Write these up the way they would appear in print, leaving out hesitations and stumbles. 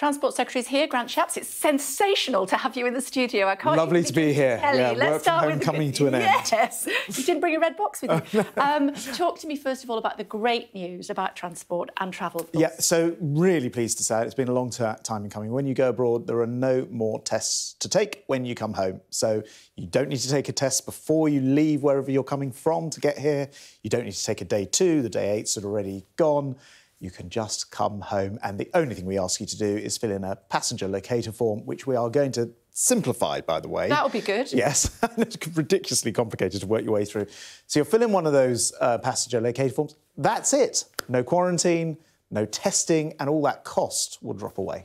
Transport Secretary's here, Grant Shapps. It's sensational to have you in the studio. I can't. Lovely to be here. Yeah, let's start with coming to an end. Yes, you didn't bring a red box with you. Talk to me first of all about the great news about transport and travel. Yeah, so really pleased to say it's been a long time in coming. When you go abroad, there are no more tests to take when you come home. So you don't need to take a test before you leave wherever you're coming from to get here. You don't need to take a day 2. The day 8's are already gone. You can just come home, and the only thing we ask you to do is fill in a passenger locator form, which we are going to simplify, by the way. That would be good. Yes, it's ridiculously complicated to work your way through. So you'll fill in one of those passenger locator forms. That's it. No quarantine, no testing, and all that cost will drop away.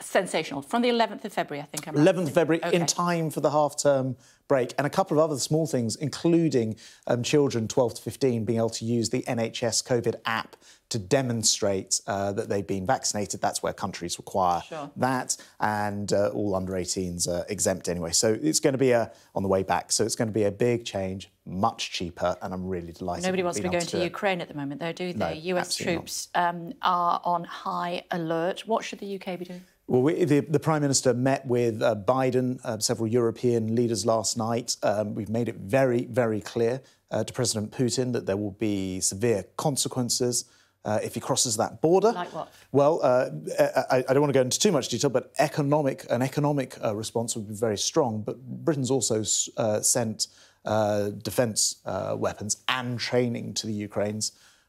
Sensational. From the 11th of February, I think I'm right. 11th of February, okay. In time for the half-term break, and a couple of other small things, including children 12 to 15 being able to use the NHS COVID app to demonstrate that they've been vaccinated. That's where countries require that, and all under 18s are exempt anyway. So it's going to be on the way back. So it's going to be a big change, much cheaper, and I'm really delighted. Nobody wants to be going to Ukraine at the moment, though, do they? No, US troops are on high alert. What should the UK be doing? Well, the Prime Minister met with Biden, several European leaders last night. We've made it very, very clear to President Putin that there will be severe consequences if he crosses that border. Like what? Well, I don't want to go into too much detail, but an economic response would be very strong. But Britain's also sent defence weapons and training to the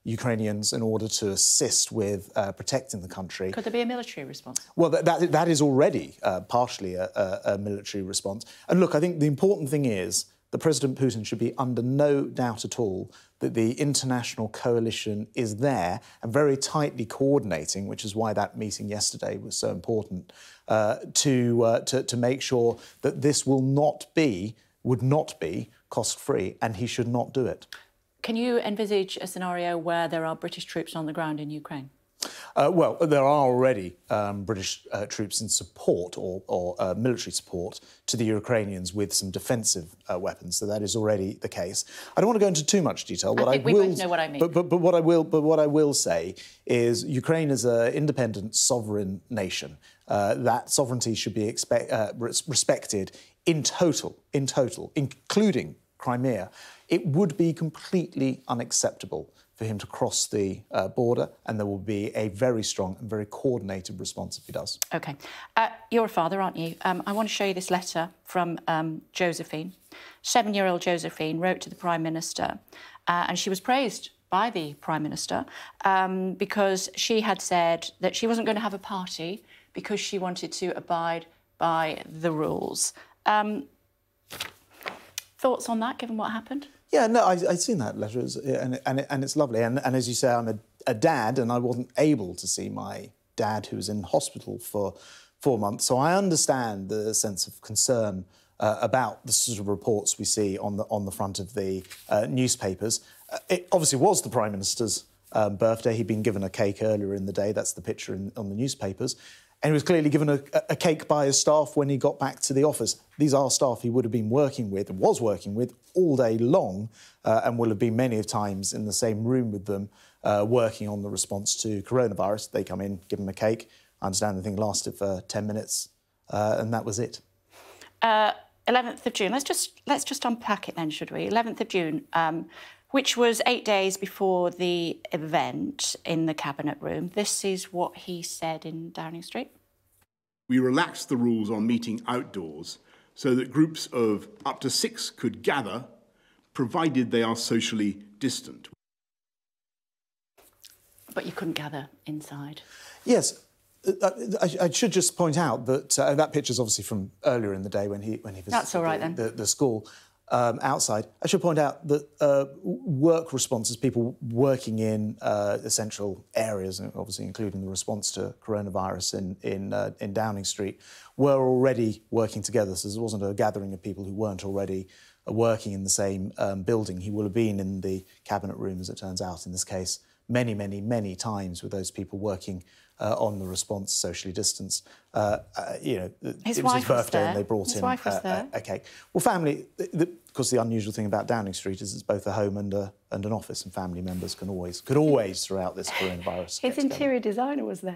Ukrainians in order to assist with protecting the country. Could there be a military response? Well, that is already partially a military response. And look, I think the important thing is that President Putin should be under no doubt at all that the international coalition is there and very tightly coordinating, which is why that meeting yesterday was so important, to make sure that this would not be cost-free, and he should not do it. Can you envisage a scenario where there are British troops on the ground in Ukraine? Well, there are already British troops in support or military support to the Ukrainians with some defensive weapons, so that is already the case. I don't want to go into too much detail. I think we both know what I mean. But what I will say is Ukraine is an independent, sovereign nation. That sovereignty should be respected in total, including Crimea. It would be completely unacceptable for him to cross the border, and there will be a very strong and very coordinated response if he does. OK. You're a father, aren't you? I want to show you this letter from Josephine. 7-year-old Josephine wrote to the Prime Minister, and she was praised by the Prime Minister because she had said that she wasn't going to have a party because she wanted to abide by the rules. Thoughts on that, given what happened? Yeah, no, I've seen that letter, and it's lovely. And as you say, I'm a dad, and I wasn't able to see my dad, who was in hospital for 4 months. So I understand the sense of concern about the sort of reports we see on the front of the newspapers. It obviously was the Prime Minister's birthday. He'd been given a cake earlier in the day. That's the picture on the newspapers. And he was clearly given a cake by his staff when he got back to the office. These are staff he would have been working with, and was working with, all day long, and will have been many times in the same room with them, working on the response to coronavirus. They come in, give him a cake. I understand the thing lasted for 10 minutes, and that was it. 11th of June. Let's just unpack it then, should we? 11th of June, which was 8 days before the event in the Cabinet Room. This is what he said in Downing Street. We relaxed the rules on meeting outdoors so that groups of up to 6 could gather, provided they are socially distant. But you couldn't gather inside. Yes. I should just point out that that picture's obviously from earlier in the day when he visited That's all right, then. the school. Outside. I should point out that work responses, people working in essential areas, obviously including the response to coronavirus in Downing Street, were already working together. So there wasn't a gathering of people who weren't already working in the same building. He will have been in the Cabinet Room, as it turns out, in this case, many, many, many times with those people working on the response, socially distanced. You know, his it was wife his birthday, was there. and they brought his in wife was there. a cake. Well, family, because the unusual thing about Downing Street is it's both a home and an office, and family members could always throughout this coronavirus. His interior designer was there.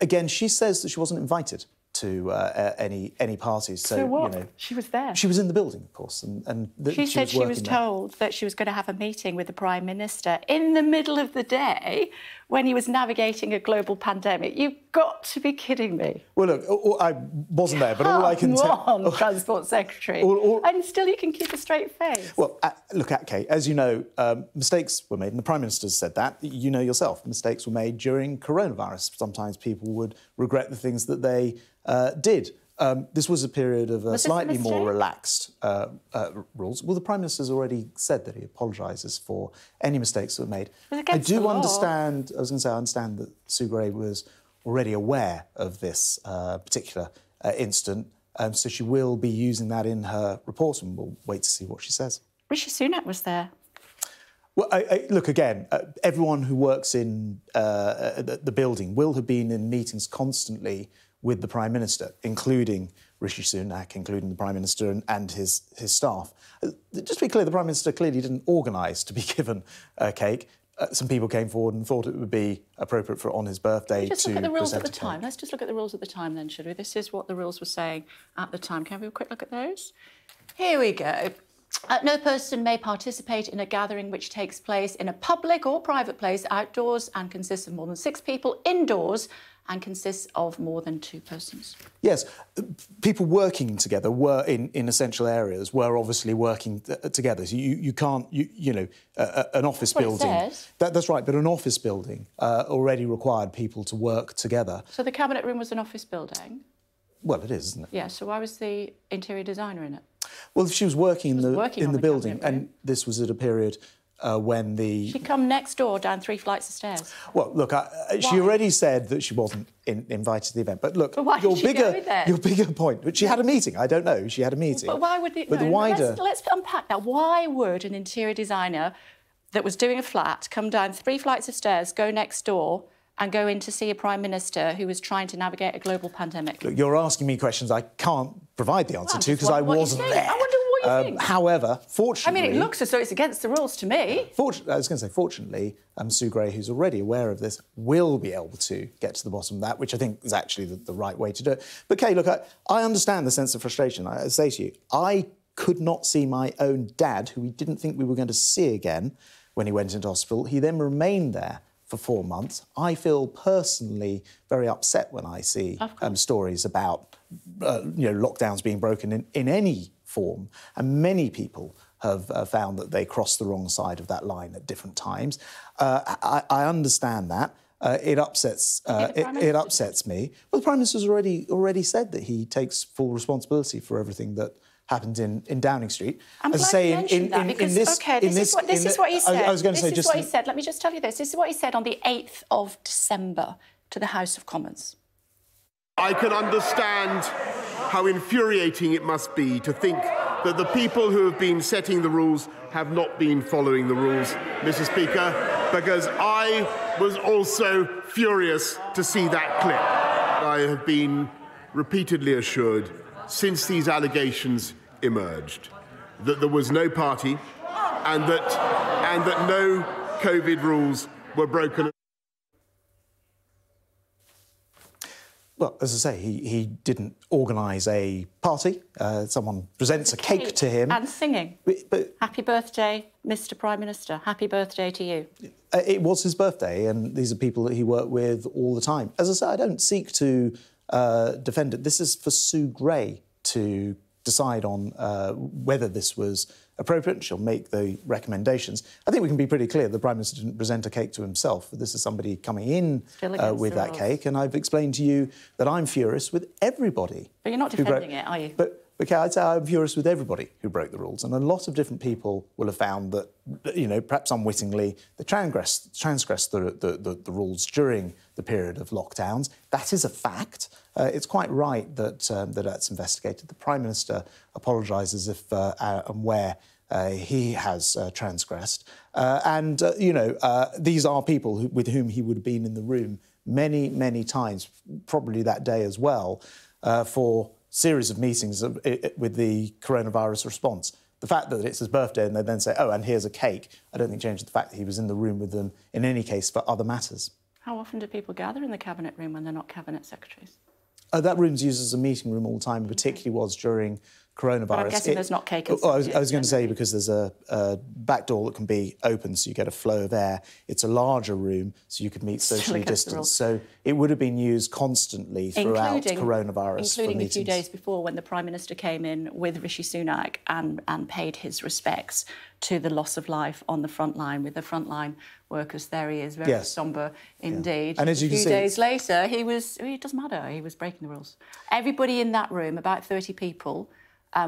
Again, she says that she wasn't invited to any parties. So what? You know, she was there. She was in the building, of course, and she said she was told that she was going to have a meeting with the Prime Minister in the middle of the day when he was navigating a global pandemic. You've got to be kidding me. Well, look, I wasn't there, but all I can tell... Come on, Transport Secretary. And still you can keep a straight face. Well, look, Kay, as you know, mistakes were made, and the Prime Minister said that. You know yourself, mistakes were made during coronavirus. Sometimes people would regret the things that they did. This was a period of slightly more relaxed rules. Well, the Prime Minister's already said that he apologises for any mistakes that were made. I do understand, I understand that Sue Gray was already aware of this particular incident, so she will be using that in her report, and we'll wait to see what she says. Rishi Sunak was there. Well, look, again, everyone who works in the building will have been in meetings constantly with the Prime Minister, including Rishi Sunak, including the Prime Minister and his staff. Just to be clear, the Prime Minister clearly didn't organise to be given a cake. Some people came forward and thought it would be appropriate for on his birthday to just look at the rules at the present a time. cake. Let's just look at the rules at the time then, should we? This is what the rules were saying at the time. Can we have a quick look at those? Here we go. No person may participate in a gathering which takes place in a public or private place outdoors and consists of more than 6 people, indoors and consists of more than 2 persons. Yes, people working together were in essential areas were obviously working together. So you can't, you know, an office building. It says. That's right, but an office building already required people to work together. So the Cabinet Room was an office building? Well, it is, isn't it? Yeah, so why was the interior designer in it? Well, she was working in the building, and this was at a period when the... She'd come next door down 3 flights of stairs. Well, look, she already said that she wasn't invited to the event. But look, why did she go there? Your bigger point, but she had a meeting. I don't know. She had a meeting. But why would it? But no, the wider... Let's unpack that. Why would an interior designer that was doing a flat come down 3 flights of stairs, go next door, and go in to see a Prime Minister who was trying to navigate a global pandemic? Look, you're asking me questions I can't provide the answer to because I wasn't there. I wonder what you think. However, fortunately... I mean, it looks as though it's against the rules to me. I was going to say, fortunately, Sue Gray, who's already aware of this, will be able to get to the bottom of that, which I think is actually the right way to do it. But, Kay, look, I understand the sense of frustration. I say to you, I could not see my own dad, who we didn't think we were going to see again when he went into hospital. He then remained there for 4 months. I feel personally very upset when I see stories about lockdowns being broken in any form, and many people have found that they crossed the wrong side of that line at different times. I understand that. It upsets me. Well, the Prime Minister's already said that he takes full responsibility for everything that happened in Downing Street. I'm glad you mentioned that because this is what he said. I was going to say this is what he said. Let me just tell you this. This is what he said on the 8th of December to the House of Commons. I can understand how infuriating it must be to think that the people who have been setting the rules have not been following the rules, Mr. Speaker, because I was also furious to see that clip. I have been repeatedly assured since these allegations emerged that there was no party and that no COVID rules were broken. Well, as I say, he didn't organise a party. Someone presents a cake to him. And singing. But happy birthday, Mr. Prime Minister. Happy birthday to you. It was his birthday, and these are people that he worked with all the time. As I say, I don't seek to defend it. This is for Sue Gray to decide on whether this was appropriate. She'll make the recommendations. I think we can be pretty clear the Prime Minister didn't present a cake to himself. This is somebody coming in with that cake, and I've explained to you that I'm furious with everybody. But you're not defending it, are you? But Kay, I'd say I'm furious with everybody who broke the rules, and a lot of different people will have found that, perhaps unwittingly, they transgressed the rules during the period of lockdowns. That is a fact. It's quite right that that's investigated. The Prime Minister apologises if and where he has transgressed. These are people with whom he would have been in the room many, many times, probably that day as well, for series of meetings with the coronavirus response. The fact that it's his birthday and they then say, oh, and here's a cake, I don't think changes the fact that he was in the room with them in any case for other matters. How often do people gather in the cabinet room when they're not cabinet secretaries? That room's used as a meeting room all the time, particularly was during coronavirus. But I'm guessing there's not cake and I was going to say, because there's a back door that can be open so you get a flow of air. It's a larger room, so you could meet socially distanced. So it would have been used constantly throughout coronavirus. Including a few days before, when the Prime Minister came in with Rishi Sunak and paid his respects to the loss of life on the front line, with the frontline workers. There he is, very sombre indeed. And as you can see, a few days later, it doesn't matter, he was breaking the rules. Everybody in that room, about 30 people,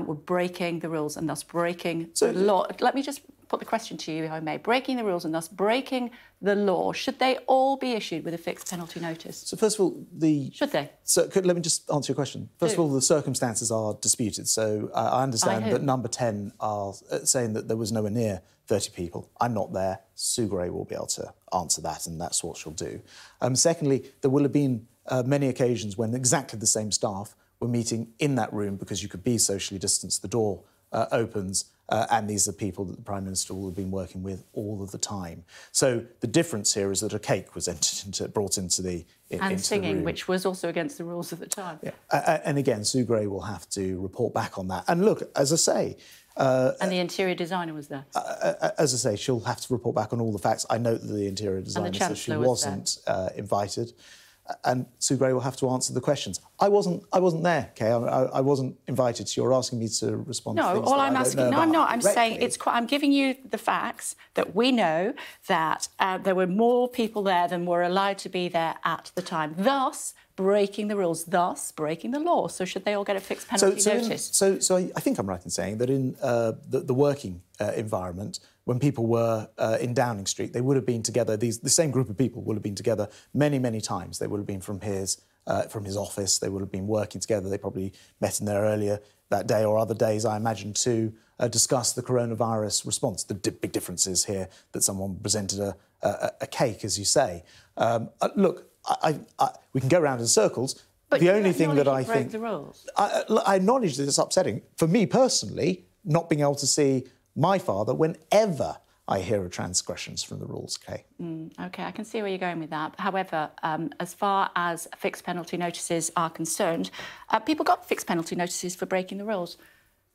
were breaking the rules and thus breaking the law. Let me just put the question to you, if I may. Breaking the rules and thus breaking the law, should they all be issued with a fixed penalty notice? So first of all, Should they? So let me just answer your question. First of all, the circumstances are disputed. So I understand that number 10 are saying that there was nowhere near 30 people. I'm not there. Sue Gray will be able to answer that, and that's what she'll do. Secondly, there will have been many occasions when exactly the same staff were meeting in that room because you could be socially distanced. The door opens, and these are people that the Prime Minister will have been working with all of the time. So the difference here is that a cake was brought into the and singing, the room, which was also against the rules at the time. Yeah. And again, Sue Gray will have to report back on that. And look, as I say... and the interior designer was there. As I say, she'll have to report back on all the facts. I note that the interior designer said she wasn't invited. And Sue Gray will have to answer the questions. I wasn't there, Kay. I wasn't invited. So you're asking me to respond to things all that I'm I don't asking... know No, about I'm not. I'm saying directly. I'm giving you the facts that we know that there were more people there than were allowed to be there at the time, thus breaking the rules, thus breaking the law. So should they all get a fixed penalty notice? So I think I'm right in saying that in the working environment, when people were in Downing Street, they would have been together. The same group of people would have been together many, many times. They would have been from his office. They would have been working together. They probably met in there earlier that day or other days, I imagine, to discuss the coronavirus response. The big difference is here that someone presented a cake, as you say. Look, we can go around in circles. But the only thing that I broke think the rules. I acknowledge that it's upsetting for me personally, not being able to see my father whenever I hear of transgressions from the rules, Kay. OK, I can see where you're going with that. However, as far as fixed penalty notices are concerned, people got fixed penalty notices for breaking the rules.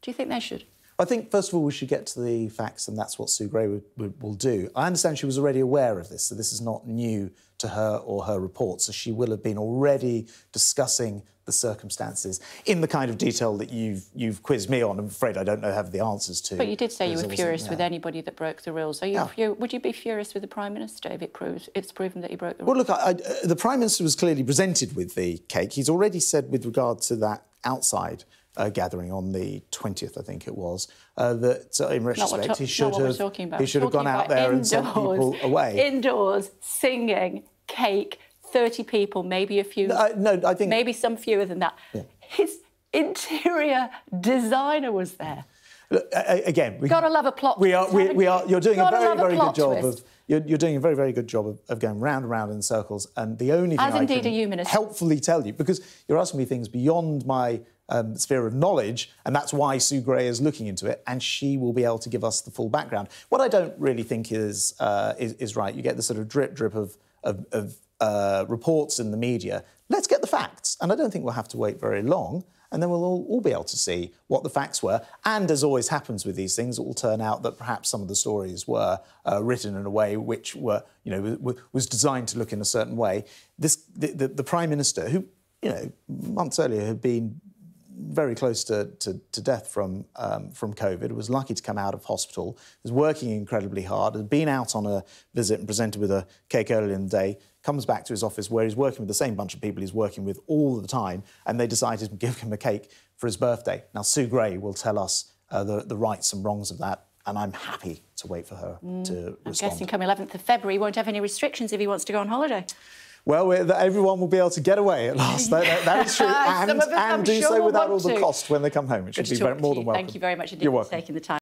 Do you think they should? I think, first of all, we should get to the facts, and that's what Sue Gray will do. I understand she was already aware of this, so this is not new to her or her report, so she will have been already discussing the circumstances in the kind of detail that you've quizzed me on. I'm afraid I don't have the answers to. But you did say you were furious with anybody that broke the rules. Would you be furious with the Prime Minister if it's proven that he broke the rules? Well, look, the Prime Minister was clearly presented with the cake. He's already said, with regard to that outside gathering on the 20th, I think it was, that in retrospect he should have gone out there and sent people away. Indoors, singing, cake, 30 people, maybe a few. No, I think... Maybe some fewer than that. Yeah. His interior designer was there. Look, again... Got to love a plot twist. You're doing a very, very good job of... You're doing a very, very good job of going round and round in circles, and the only thing I can helpfully tell you, because you're asking me things beyond my sphere of knowledge, and that's why Sue Gray is looking into it, and she will be able to give us the full background. What I don't really think is right. You get the sort of drip of reports in the media. Let's get the facts, and I don't think we'll have to wait very long, and then we'll all be able to see what the facts were. And as always happens with these things, it will turn out that perhaps some of the stories were written in a way which was designed to look in a certain way. The Prime Minister, who months earlier had been very close to death from COVID, was lucky to come out of hospital, was working incredibly hard, had been out on a visit and presented with a cake earlier in the day, comes back to his office where he's working with the same bunch of people he's working with all the time, and they decided to give him a cake for his birthday. Now, Sue Gray will tell us the rights and wrongs of that, and I'm happy to wait for her to respond. I'm guessing come 11th of February he won't have any restrictions if he wants to go on holiday. Well, everyone will be able to get away at last. That is true. And do so without all the cost when they come home. It should be more than welcome. Thank you very much indeed for taking the time.